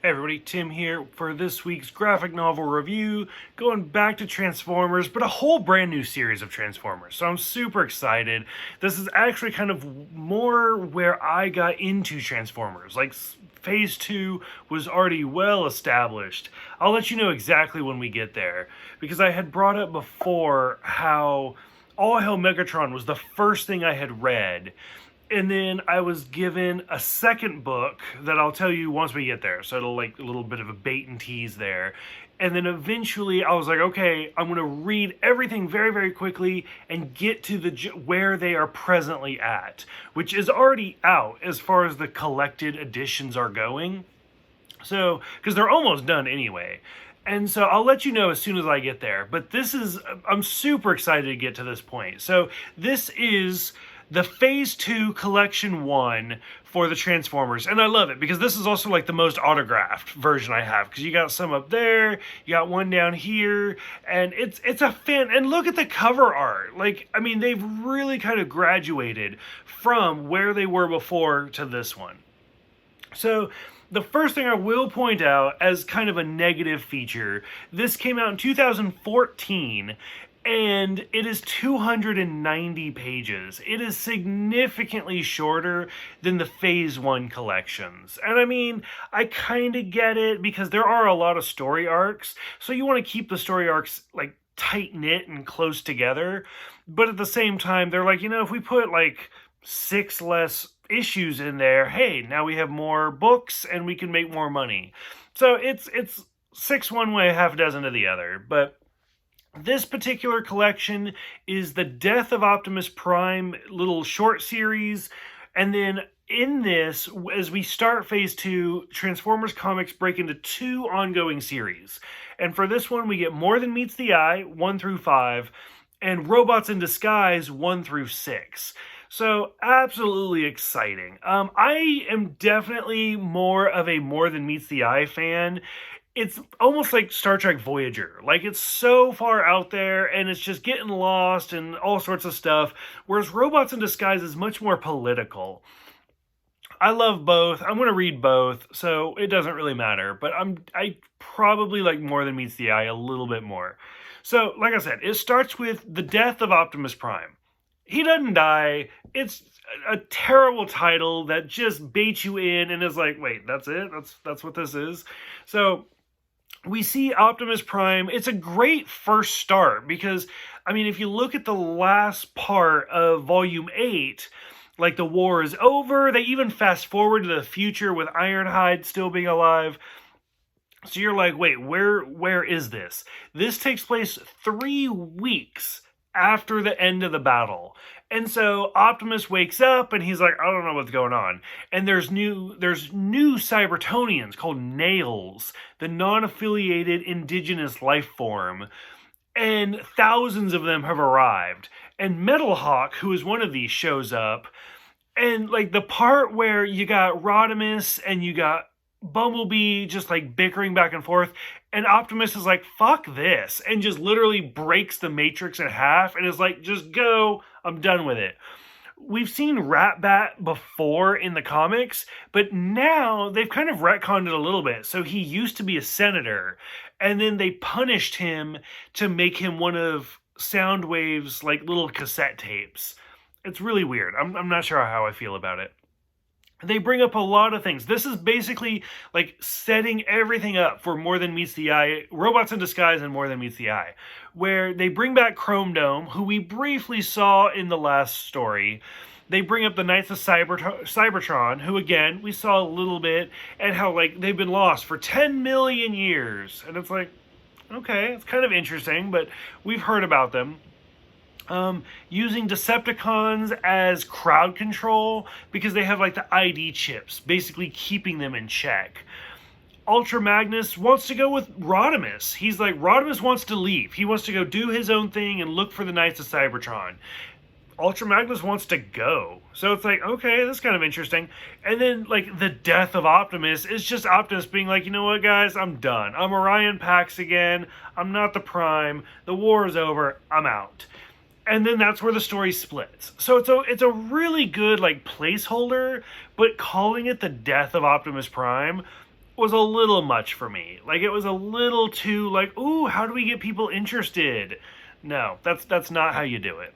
Hey everybody, Tim here for this week's graphic novel review, going back to Transformers, but a whole brand new series of Transformers. So I'm super excited. This is actually kind of more where I got into Transformers. Like, Phase 2 was already well established. I'll let you know exactly when we get there, because I had brought up before how All Hail Megatron was the first thing I had read. And then I was given a second book that I'll tell you once we get there. So it'll like a little bit of a bait and tease there. And then eventually I was like, okay, I'm going to read everything very, very quickly and get to where they are presently at, which is already out as far as the collected editions are going. So, because they're almost done anyway. And so I'll let you know as soon as I get there. But I'm super excited to get to this point. So this is the Phase 2 Collection 1 for the Transformers. And I love it because this is also like the most autographed version I have. Because you got some up there, you got one down here, and it's a fan. And look at the cover art. Like, I mean, they've really kind of graduated from where they were before to this one. So the first thing I will point out as kind of a negative feature, this came out in 2014, and it is 290 pages. It is significantly shorter than the Phase 1 collections. And I mean, I kind of get it because there are a lot of story arcs, so you want to keep the story arcs like tight-knit and close together. But at the same time, they're like, if we put like 6 less issues in there, hey, now we have more books and we can make more money. So it's 6 one way, half a dozen to the other. But this particular collection is the Death of Optimus Prime little short series. And then in this, as we start Phase 2, Transformers comics break into 2 ongoing series. And for this one, we get More Than Meets the Eye, 1 through 5, and Robots in Disguise, 1 through 6. So, absolutely exciting. I am definitely more of a More Than Meets the Eye fan. It's almost like Star Trek Voyager. Like, it's so far out there, and it's just getting lost and all sorts of stuff. Whereas Robots in Disguise is much more political. I love both. I'm going to read both, so it doesn't really matter. But I probably like More Than Meets the Eye a little bit more. So, like I said, it starts with the death of Optimus Prime. He doesn't die. It's a terrible title that just baits you in and is like, wait, that's it? That's what this is? So we see Optimus Prime. It's a great first start because, I mean, if you look at the last part of Volume 8, like the war is over. They even fast forward to the future with Ironhide still being alive. So you're like, wait, where is this? This takes place 3 weeks after the end of the battle. And so Optimus wakes up and he's like, I don't know what's going on. And there's new Cybertonians called Nails, the non-affiliated indigenous life form. And thousands of them have arrived. And Metalhawk, who is one of these, shows up. And like the part where you got Rodimus and you got Bumblebee just like bickering back and forth, and Optimus is like, fuck this, and just literally breaks the Matrix in half and is like, just go, I'm done with it. We've seen Ratbat before in the comics, but now they've kind of retconned it a little bit. So he used to be a senator, and then they punished him to make him one of Soundwave's like little cassette tapes. It's really weird. I'm not sure how I feel about it. They bring up a lot of things. This is basically like setting everything up for More Than Meets the Eye, Robots in Disguise and More Than Meets the Eye, where they bring back Chrome Dome, who we briefly saw in the last story. They bring up the Knights of Cybertron, who again, we saw a little bit, and how like they've been lost for 10 million years. And it's like, okay, it's kind of interesting, but we've heard about them. Using Decepticons as crowd control because they have like the ID chips, basically keeping them in check. Ultra Magnus wants to go with Rodimus. He's like, Rodimus wants to leave. He wants to go do his own thing and look for the Knights of Cybertron. Ultra Magnus wants to go. So it's like, okay, that's kind of interesting. And then like the death of Optimus is just Optimus being like, you know what, guys, I'm done. I'm Orion Pax again. I'm not the Prime. The war is over. I'm out. And then that's where the story splits. So it's a really good like placeholder, but calling it the death of Optimus Prime was a little much for me. Like, it was a little too, like, ooh, how do we get people interested? No, that's not how you do it.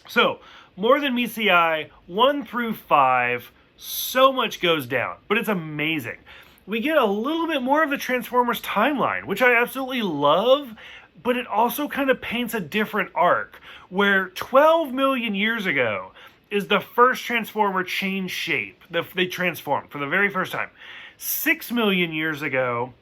So, More Than Meets the Eye, 1 through 5, so much goes down, but it's amazing. We get a little bit more of the Transformers timeline, which I absolutely love, but it also kind of paints a different arc, where 12 million years ago is the first Transformer change shape. They transformed for the very first time. 6 million years ago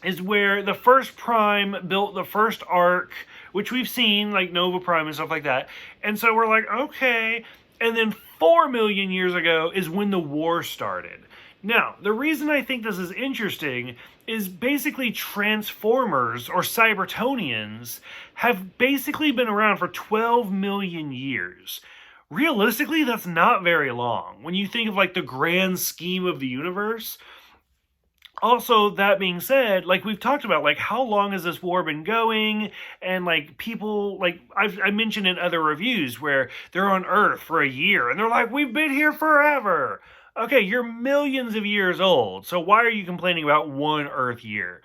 is where the first Prime built the first arc, which we've seen, like Nova Prime and stuff like that. And so we're like, okay. And then 4 million years ago is when the war started. Now, the reason I think this is interesting is basically Transformers, or Cybertonians, have basically been around for 12 million years. Realistically, that's not very long. When you think of like the grand scheme of the universe. Also, that being said, like we've talked about, like how long has this war been going? And like people, like I mentioned in other reviews where they're on Earth for a year and they're like, we've been here forever. Okay, you're millions of years old, so why are you complaining about 1 Earth year?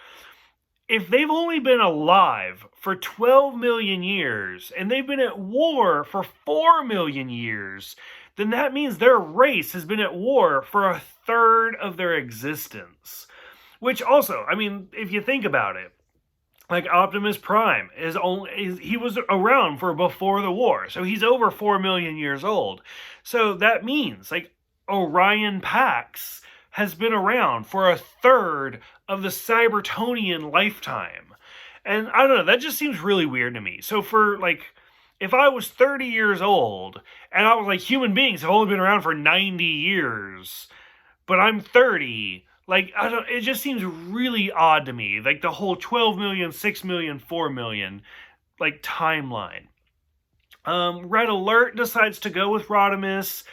If they've only been alive for 12 million years and they've been at war for 4 million years, then that means their race has been at war for a third of their existence. Which also, I mean, if you think about it, like Optimus Prime he was around for before the war, so he's over 4 million years old. So that means like Orion Pax has been around for a third of the Cybertonian lifetime. And I don't know, that just seems really weird to me. So for like, if I was 30 years old and I was like, human beings have only been around for 90 years, but I'm 30, like, I don't, it just seems really odd to me. Like the whole 12 million, 6 million, 4 million, like timeline. Red Alert decides to go with Rodimus.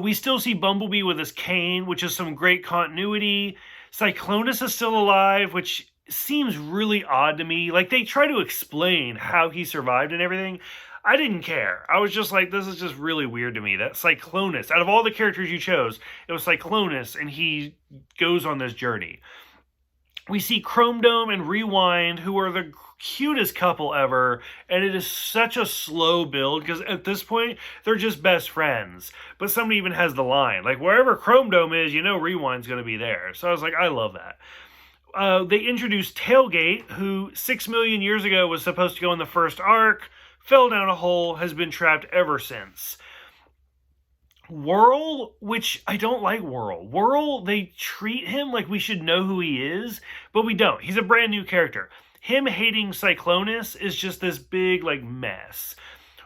We still see Bumblebee with his cane, which is some great continuity. Cyclonus is still alive, which seems really odd to me. Like, they try to explain how he survived and everything. I didn't care. I was just like, this is just really weird to me. That Cyclonus, out of all the characters you chose, it was Cyclonus, and he goes on this journey. We see Chrome Dome and Rewind, who are the cutest couple ever, and it is such a slow build, because at this point, they're just best friends. But somebody even has the line, like, wherever Chrome Dome is, you know Rewind's going to be there. So I was like, I love that. They introduced Tailgate, who 6 million years ago was supposed to go in the first arc, fell down a hole, has been trapped ever since. Whirl, which I don't like Whirl. Whirl, they treat him like we should know who he is, but we don't. He's a brand new character. Him hating Cyclonus is just this big, like, mess.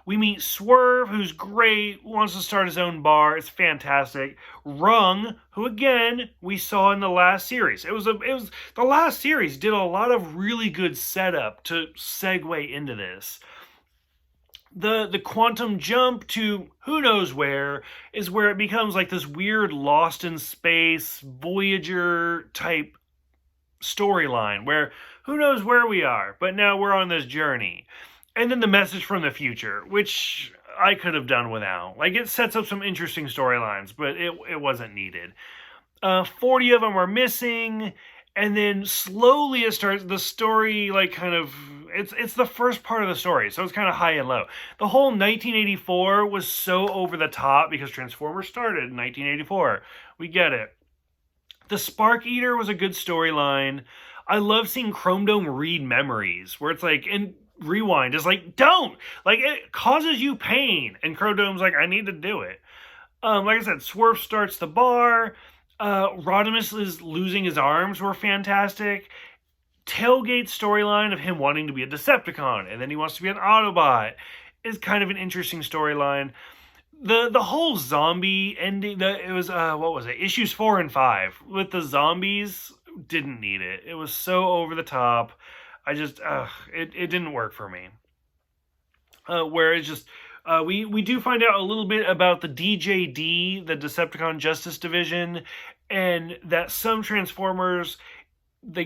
We meet Swerve, who's great, wants to start his own bar. It's fantastic. Rung, who again we saw in the last series. It was the last series did a lot of really good setup to segue into this. The quantum jump to who knows where is where it becomes like this weird Lost in Space Voyager type storyline where who knows where we are, but now we're on this journey. And then the message from the future, which I could have done without. Like, it sets up some interesting storylines, but it wasn't needed. 40 of them are missing, and then slowly it starts, the story, like, kind of, it's the first part of the story, so it's kind of high and low. The whole 1984 was so over the top because Transformers started in 1984. We get it. The Spark Eater was a good storyline. I love seeing Chrome Dome read memories, where it's like, and Rewind is like, don't! Like, it causes you pain. And Chrome Dome's like, I need to do it. Like I said, Swerve starts the bar. Rodimus is losing his arms were fantastic. Tailgate storyline of him wanting to be a Decepticon, and then he wants to be an Autobot, is kind of an interesting storyline. The whole zombie ending, it was, what was it? Issues 4 and 5 with the zombies, didn't need it. It was so over the top. I just, it didn't work for me. Where it's just, we do find out a little bit about the DJD, the Decepticon Justice Division, and that some Transformers,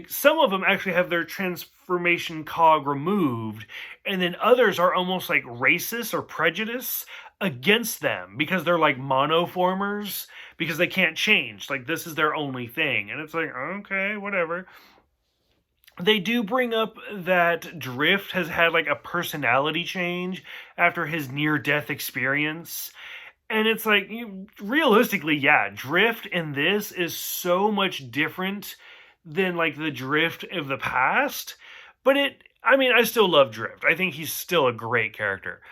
some of them actually have their transformation cog removed, and then others are almost like racist or prejudice against them because they're like monoformers, because they can't change. Like, this is their only thing. And it's like, okay, whatever. They do bring up that Drift has had like a personality change after his near death experience. And it's like, realistically, yeah, Drift in this is so much different than like the Drift of the past. But I mean, I still love Drift. I think he's still a great character.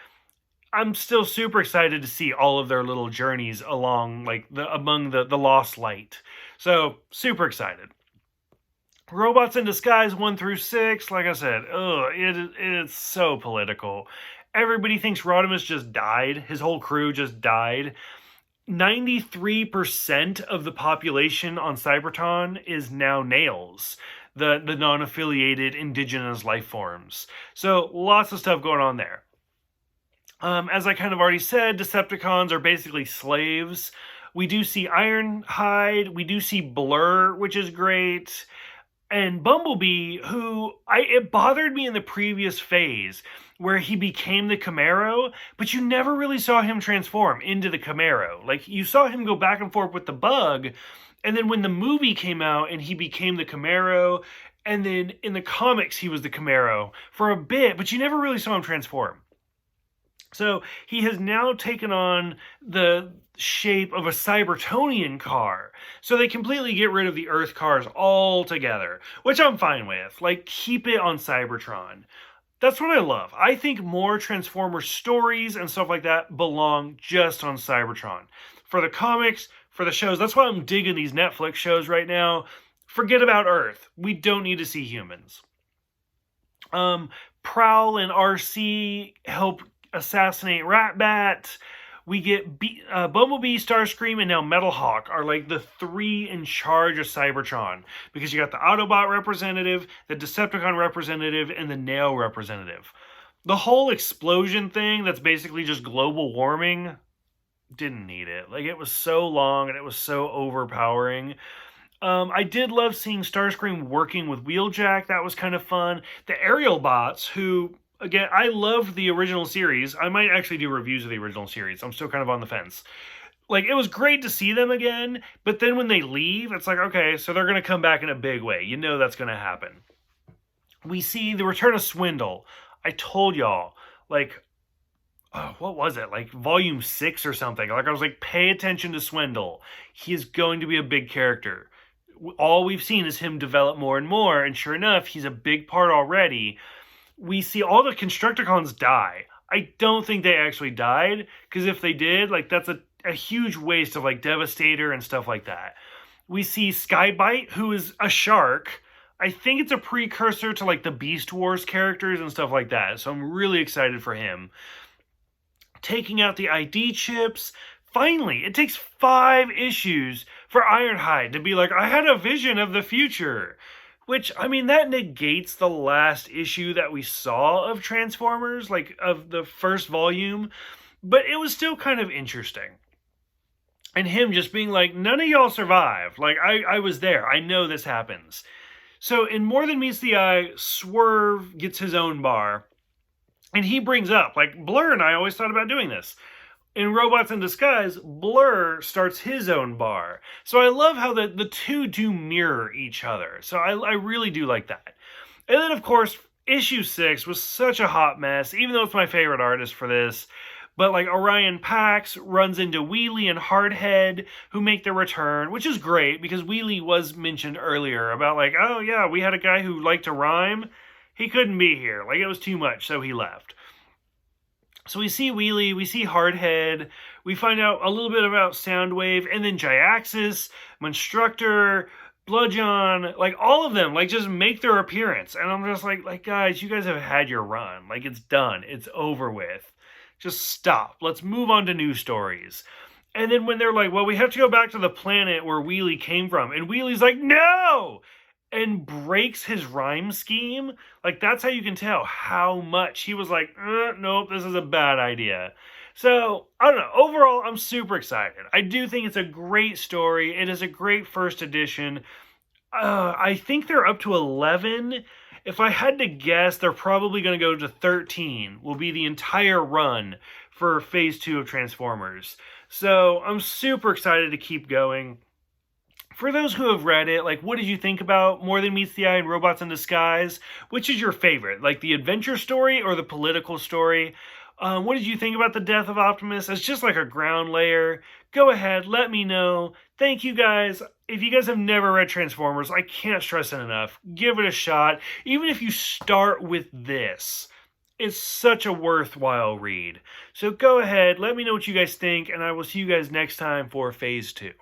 I'm still super excited to see all of their little journeys along, like, among the lost light. So, super excited. Robots in Disguise 1 through 6, like I said, it's so political. Everybody thinks Rodimus just died. His whole crew just died. 93% of the population on Cybertron is now Nails, the non-affiliated indigenous life forms. So lots of stuff going on there. As I kind of already said, Decepticons are basically slaves. We do see Ironhide. We do see Blur, which is great. And Bumblebee, it bothered me in the previous phase where he became the Camaro, but you never really saw him transform into the Camaro. Like, you saw him go back and forth with the Bug, and then when the movie came out and he became the Camaro, and then in the comics he was the Camaro for a bit, but you never really saw him transform. So he has now taken on the shape of a Cybertonian car. So they completely get rid of the Earth cars altogether, which I'm fine with. Like, keep it on Cybertron. That's what I love. I think more Transformers stories and stuff like that belong just on Cybertron. For the comics, for the shows, that's why I'm digging these Netflix shows right now. Forget about Earth. We don't need to see humans. Prowl and RC help assassinate Ratbat. We get Bumblebee, Starscream, and now Metalhawk are like the three in charge of Cybertron. Because you got the Autobot representative, the Decepticon representative, and the Nail representative. The whole explosion thing that's basically just global warming, didn't need it. Like, it was so long and it was so overpowering. I did love seeing Starscream working with Wheeljack. That was kind of fun. The aerial bots, who, again, I loved the original series. I might actually do reviews of the original series. I'm still kind of on the fence. Like, it was great to see them again, but then when they leave, it's like, okay, so they're going to come back in a big way. You know that's going to happen. We see the return of Swindle. I told y'all, like, what was it? Like, volume 6 or something. Like, I was like, pay attention to Swindle. He is going to be a big character. All we've seen is him develop more and more, and sure enough, he's a big part already. We see all the Constructicons die. I don't think they actually died, because if they did, like, that's a huge waste of, like, Devastator and stuff like that. We see Skybite, who is a shark. I think it's a precursor to, like, the Beast Wars characters and stuff like that, so I'm really excited for him. Taking out the ID chips. Finally, it takes 5 issues for Ironhide to be like, I had a vision of the future. Which, I mean, that negates the last issue that we saw of Transformers, like, of the first volume. But it was still kind of interesting. And him just being like, none of y'all survived. Like, I was there. I know this happens. So, in More Than Meets the Eye, Swerve gets his own bar. And he brings up, like, Blur and I always thought about doing this. In Robots in Disguise, Blur starts his own bar. So I love how the two do mirror each other. So I really do like that. And then, of course, issue 6 was such a hot mess, even though it's my favorite artist for this. But, like, Orion Pax runs into Wheelie and Hardhead, who make their return, which is great, because Wheelie was mentioned earlier about, like, oh yeah, we had a guy who liked to rhyme. He couldn't be here. Like, it was too much, so he left. So we see Wheelie, we see Hardhead, we find out a little bit about Soundwave, and then Jyaxis, Monstructor, Bludgeon, like, all of them, like, just make their appearance. And I'm just like, guys, you guys have had your run. Like, it's done. It's over with. Just stop. Let's move on to new stories. And then when they're like, well, we have to go back to the planet where Wheelie came from. And Wheelie's like, no! And breaks his rhyme scheme. Like, that's how you can tell how much he was like, nope, this is a bad idea. So, I don't know. Overall, I'm super excited. I do think it's a great story. It is a great first edition. I think they're up to 11. If I had to guess, they're probably going to go to 13. Will be the entire run for phase 2 of Transformers. So I'm super excited to keep going. For those who have read it, like, what did you think about More Than Meets the Eye and Robots in Disguise? Which is your favorite, like the adventure story or the political story? What did you think about the death of Optimus as just like a ground layer? Go ahead, let me know. Thank you guys. If you guys have never read Transformers, I can't stress it enough. Give it a shot. Even if you start with this, it's such a worthwhile read. So go ahead, let me know what you guys think, and I will see you guys next time for Phase 2.